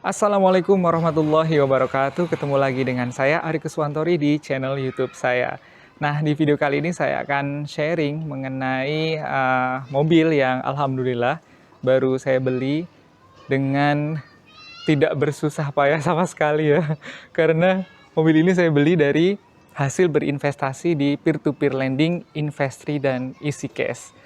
Assalamualaikum warahmatullahi wabarakatuh. Ketemu lagi dengan saya Ari Kuswantori di channel YouTube saya. Nah, di video kali ini saya akan sharing mengenai mobil yang alhamdulillah baru saya beli dengan tidak bersusah payah sama sekali ya. Karena mobil ini saya beli dari hasil berinvestasi di peer-to-peer lending, Investri dan Easy Cash.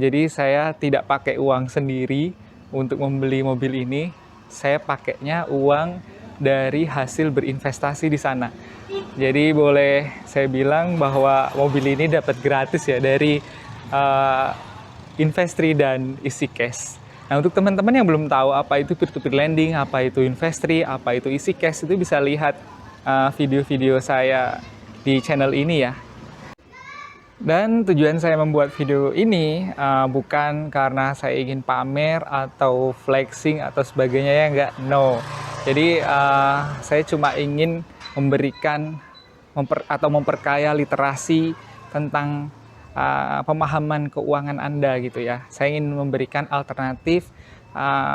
Jadi saya tidak pakai uang sendiri untuk membeli mobil ini. Saya pakainya uang dari hasil berinvestasi di sana. Jadi boleh saya bilang bahwa mobil ini dapat gratis ya dari Investri dan Easy Cash. Nah, untuk teman-teman yang belum tahu apa itu peer-to-peer lending, apa itu Investri, apa itu Easy Cash, itu bisa lihat video-video saya di channel ini ya. Dan tujuan saya membuat video ini bukan karena saya ingin pamer atau flexing atau sebagainya ya, enggak, no. Jadi saya cuma ingin memberikan atau memperkaya literasi tentang pemahaman keuangan Anda gitu ya. Saya ingin memberikan alternatif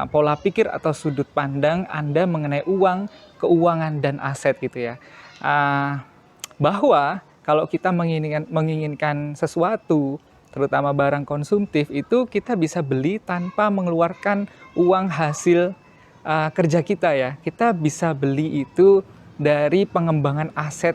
pola pikir atau sudut pandang Anda mengenai uang, keuangan, dan aset gitu ya. Bahwa kalau kita menginginkan sesuatu, terutama barang konsumtif, itu kita bisa beli tanpa mengeluarkan uang hasil kerja kita ya. Kita bisa beli itu dari pengembangan aset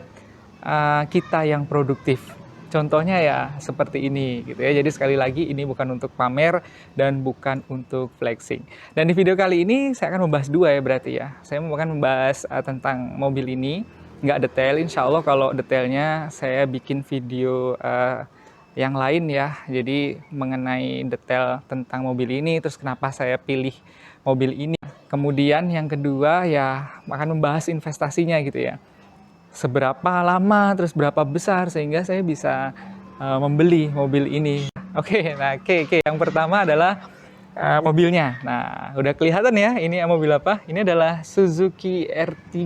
kita yang produktif. Contohnya ya seperti ini gitu ya. Jadi sekali lagi ini bukan untuk pamer dan bukan untuk flexing. Dan di video kali ini saya akan membahas dua ya berarti ya. Saya akan membahas tentang mobil ini. Nggak detail, insya Allah kalau detailnya saya bikin video yang lain ya. Jadi mengenai detail tentang mobil ini, terus kenapa saya pilih mobil ini. Kemudian yang kedua ya akan membahas investasinya gitu ya. Seberapa lama, terus berapa besar sehingga saya bisa membeli mobil ini. Oke, nah yang pertama adalah mobilnya. Nah, udah kelihatan ya ini mobil apa? Ini adalah Suzuki R3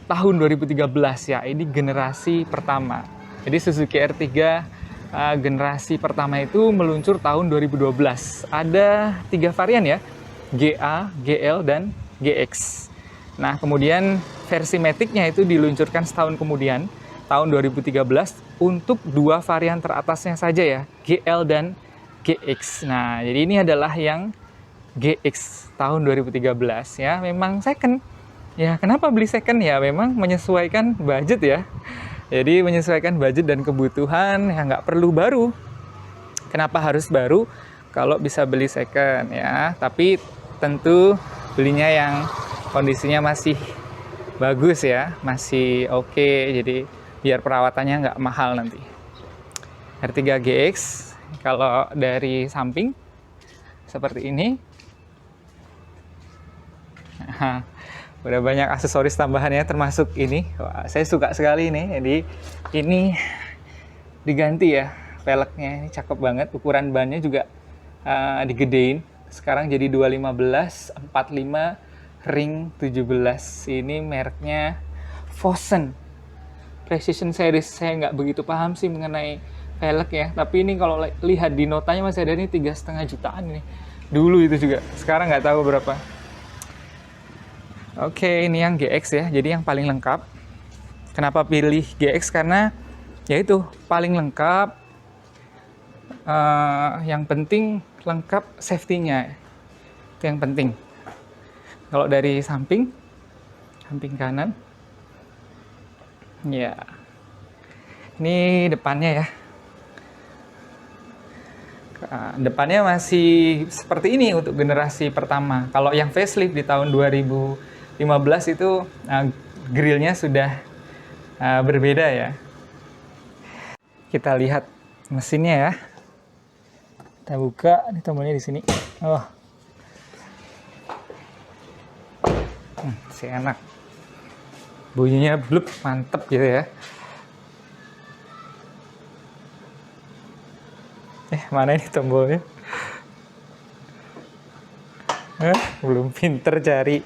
tahun 2013 ya, ini generasi pertama. Jadi Suzuki R3 generasi pertama itu meluncur tahun 2012. Ada 3 varian ya, GA, GL, dan GX. Nah, kemudian versi Matic-nya itu diluncurkan setahun kemudian, tahun 2013, untuk 2 varian teratasnya saja ya, GL dan GX. Nah, jadi ini adalah yang GX tahun 2013 ya, memang second. Ya, kenapa beli second ya? Memang menyesuaikan budget ya. Jadi menyesuaikan budget dan kebutuhan, ya nggak perlu baru. Kenapa harus baru? Kalau bisa beli second ya. Tapi tentu belinya yang kondisinya masih bagus ya, masih oke. Jadi biar perawatannya nggak mahal nanti. R3 GX kalau dari samping seperti ini. Udah banyak aksesoris tambahannya termasuk ini. Wah, saya suka sekali ini. Jadi ini diganti ya velgnya, ini cakep banget. Ukuran bannya juga digedein. Sekarang jadi 215 45 ring 17. Ini mereknya Fosun Precision Series. Saya nggak begitu paham sih mengenai velg ya. Tapi ini kalau lihat di notanya masih ada ini 3,5 jutaan ini. Dulu itu juga. Sekarang nggak tahu berapa. Oke, ini yang GX ya, jadi yang paling lengkap. Kenapa pilih GX? Karena ya itu paling lengkap. Yang penting lengkap safety-nya, itu yang penting. Kalau dari samping kanan, ya, ini depannya ya. Depannya masih seperti ini untuk generasi pertama. Kalau yang facelift di tahun 2015 itu grillnya sudah berbeda ya. Kita lihat mesinnya ya. Kita buka, ini tombolnya di sini. Oh, masih enak. Bunyinya blub, mantep gitu ya. Mana ini tombolnya? Belum pinter cari.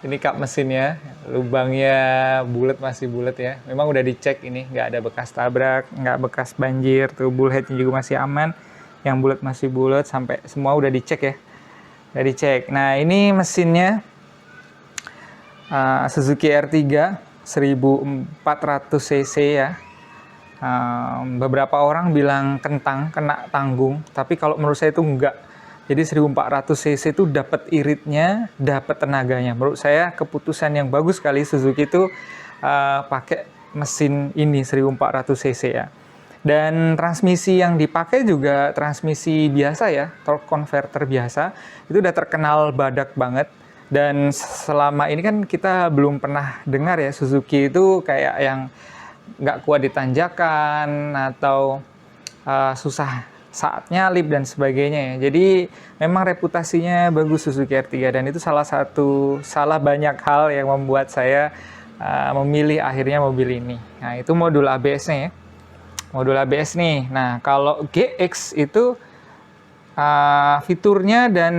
Ini kap mesinnya, lubangnya bulat, masih bulat ya. Memang udah dicek ini, nggak ada bekas tabrak, nggak bekas banjir, tuh bullheadnya juga masih aman. yang bulat masih bulat, sampai semua udah dicek ya. Udah dicek. Nah, ini mesinnya Suzuki R3 1400 cc ya. Beberapa orang bilang kentang, kena tanggung, tapi kalau menurut saya itu enggak. Jadi 1400 cc itu dapat iritnya, dapat tenaganya. Menurut saya keputusan yang bagus sekali Suzuki itu pakai mesin ini 1400 cc ya. Dan transmisi yang dipakai juga transmisi biasa ya, torque converter biasa. Itu udah terkenal badak banget. Dan selama ini kan kita belum pernah dengar ya Suzuki itu kayak yang nggak kuat di tanjakan atau susah saat nyalip dan sebagainya ya. Jadi memang reputasinya bagus Suzuki R3, dan itu salah banyak hal yang membuat saya memilih akhirnya mobil ini. Nah, itu modul ABS-nya ya. Modul ABS nih. Nah, kalau GX itu fiturnya dan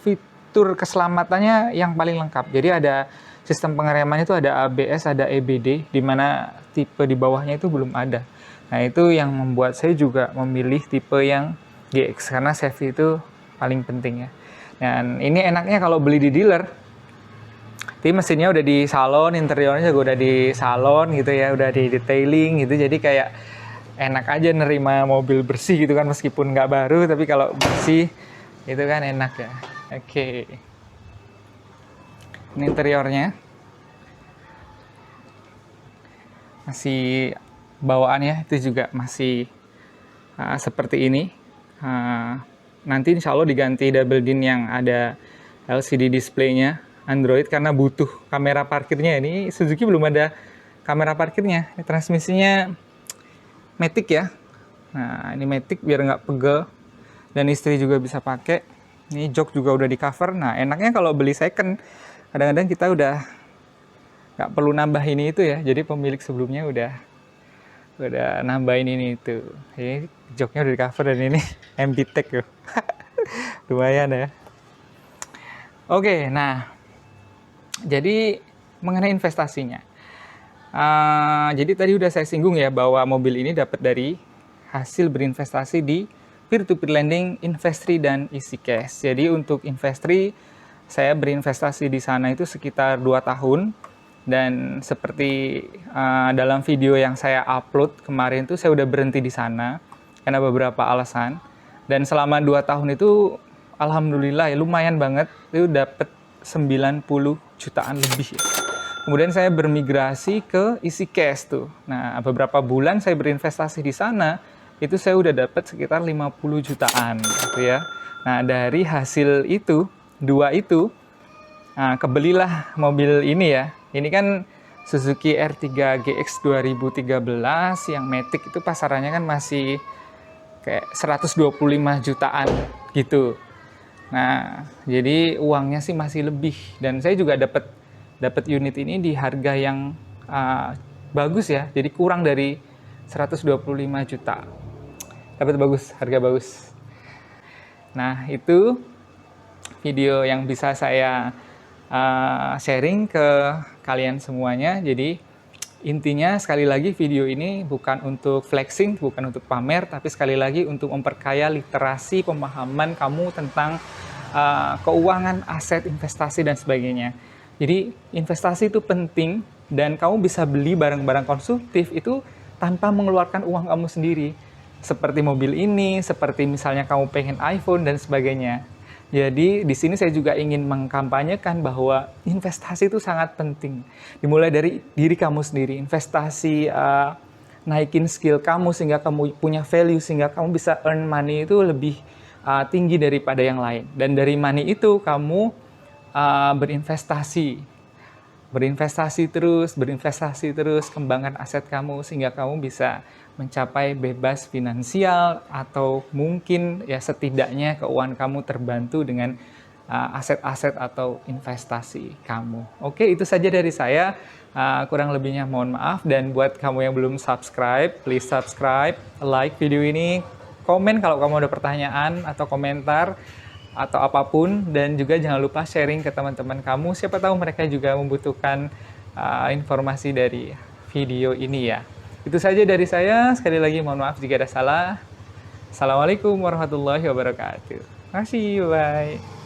fitur keselamatannya yang paling lengkap. Jadi ada sistem pengeremannya itu ada ABS, ada EBD, di mana tipe di bawahnya itu belum ada. Nah, itu yang membuat saya juga memilih tipe yang GX, karena safety itu paling penting ya. Dan ini enaknya kalau beli di dealer, jadi mesinnya udah di salon, interiornya juga udah di salon gitu ya, udah di detailing gitu, jadi kayak enak aja nerima mobil bersih gitu kan, meskipun nggak baru, tapi kalau bersih itu kan enak ya. Oke. Ini interiornya. Masih bawaannya itu juga masih seperti ini. Nanti insya Allah diganti double din yang ada LCD display-nya Android, karena butuh kamera parkirnya. Ini Suzuki belum ada kamera parkirnya. Ini transmisinya Matic ya. Nah, ini Matic biar nggak pegel, dan istri juga bisa pakai. Ini jok juga udah di cover. Nah, enaknya kalau beli second, kadang-kadang kita udah nggak perlu nambah ini itu ya. Jadi pemilik sebelumnya udah nambahin ini itu. Ini joknya udah di cover, dan ini MPTEK tuh. Lumayan ya. Oke, nah jadi mengenai investasinya. Jadi tadi udah saya singgung ya bahwa mobil ini dapat dari hasil berinvestasi di peer-to-peer lending, Investri, dan Easy Cash. Jadi untuk Investri saya berinvestasi di sana itu sekitar 2 tahun. Dan seperti dalam video yang saya upload kemarin itu, saya udah berhenti di sana karena beberapa alasan. Dan selama 2 tahun itu alhamdulillah ya lumayan banget, itu dapat 90 jutaan lebih ya. Kemudian saya bermigrasi ke Easy Cash tuh. Nah, beberapa bulan saya berinvestasi di sana, itu saya udah dapat sekitar 50 jutaan gitu ya. Nah, dari hasil itu, 2 itu, kebelilah mobil ini ya. Ini kan Suzuki R3 GX 2013 yang Matic, itu pasarannya kan masih kayak 125 jutaan gitu. Nah, jadi uangnya sih masih lebih, dan saya juga dapat unit ini di harga yang bagus ya. Jadi kurang dari 125 juta. Dapat bagus, harga bagus. Nah, itu video yang bisa saya sharing ke kalian semuanya. Jadi intinya sekali lagi video ini bukan untuk flexing, bukan untuk pamer, tapi sekali lagi untuk memperkaya literasi pemahaman kamu tentang keuangan, aset, investasi, dan sebagainya. Jadi investasi itu penting, dan kamu bisa beli barang-barang konsumtif itu tanpa mengeluarkan uang kamu sendiri. Seperti mobil ini, seperti misalnya kamu pengen iPhone dan sebagainya. Jadi di sini saya juga ingin mengkampanyekan bahwa investasi itu sangat penting. Dimulai dari diri kamu sendiri, investasi naikin skill kamu sehingga kamu punya value, sehingga kamu bisa earn money itu lebih tinggi daripada yang lain. Dan dari money itu kamu berinvestasi terus, kembangkan aset kamu sehingga kamu bisa mencapai bebas finansial, atau mungkin ya setidaknya keuangan kamu terbantu dengan aset-aset atau investasi kamu. Oke, itu saja dari saya. Kurang lebihnya mohon maaf, dan buat kamu yang belum subscribe, please subscribe, like video ini, komen kalau kamu ada pertanyaan atau komentar atau apapun, dan juga jangan lupa sharing ke teman-teman kamu, siapa tahu mereka juga membutuhkan informasi dari video ini ya. Itu saja dari saya, sekali lagi mohon maaf jika ada salah. Assalamualaikum warahmatullahi wabarakatuh. Makasih, bye.